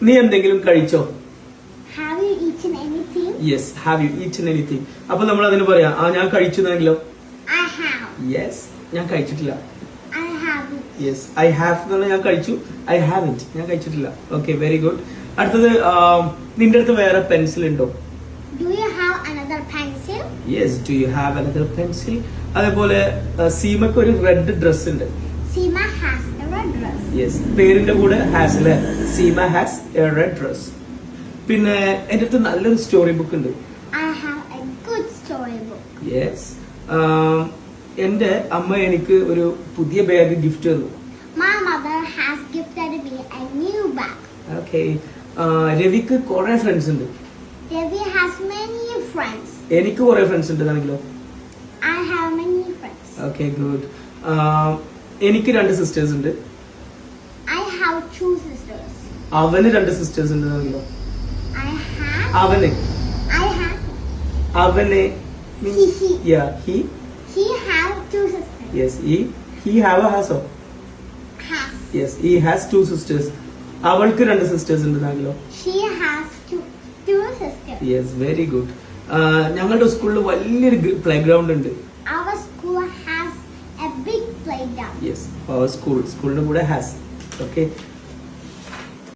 നീ എന്തെങ്കിലും കഴിച്ചോ? Have you eaten anything? Yes, have you eaten anything? അപ്പൊ നമ്മൾ അതിന് പറയാം ഞാൻ കഴിച്ചെന്നെങ്കിലോ? I have. Yes, ഞാൻ കഴിച്ചിട്ടില്ല. I haven't. Yes, I have എന്നുള്ള ഞാൻ കഴിച്ചു. I haven't, ഞാൻ കഴിച്ചിട്ടില്ല. Okay, very good. അടുത്തത് നിന്റെ അടുത്ത് വേറെ പെൻസിൽ ഉണ്ടോ? Do you have another pencil? Yes, do you have another pencil? അതേപോലെ സീമക്ക് ഒരു റെഡ് ഡ്രസ് ഉണ്ട്. Seema has a red dress. Yes, പേരിന്റെ കൂടെ ഹാസ് അല്ലേ? Seema has a red dress. പിന്നെ എന്റെ അടുത്ത് നല്ലൊരു സ്റ്റോറി ബുക്ക് ഉണ്ട്. I have a good storybook. Yes, എന്റെ അമ്മ എനിക്ക് ഒരു പുതിയ ബാഗ് ഗിഫ്റ്റ് തന്നു. My mother has gifted me a new bag. Okay, രവിക്ക് കുറെ ഫ്രണ്ട്സ് ഉണ്ട്. Devi has many friends. എനിക്ക് കുറെ ഫ്രണ്ട്സ് ഉണ്ട് ആണെങ്കിലോ? I have many friends. Okay, good. എനിക്ക് 2 സിസ്റ്റേഴ്സ് ഉണ്ട്. I have 2 sisters. അവന് 2 സിസ്റ്റേഴ്സ് ഉണ്ട് ആണെങ്കിലോ? I have. അവന് He. yeah, He have 2 sisters. yes, he have a has. Has. Yes, he has 2 sisters. അവൾക്ക് 2 സിസ്റ്റേഴ്സ് ഉണ്ട് ആണെങ്കിലോ? She has two sisters. Yes, very good. ഞങ്ങളുടെ സ്കൂളിൽ വലിയൊരു പ്ലേ ഗ്രൗണ്ട് ഉണ്ട്. Our school has a big playground. Yes, സ്കൂളിന്റെ കൂടെ has. Okay,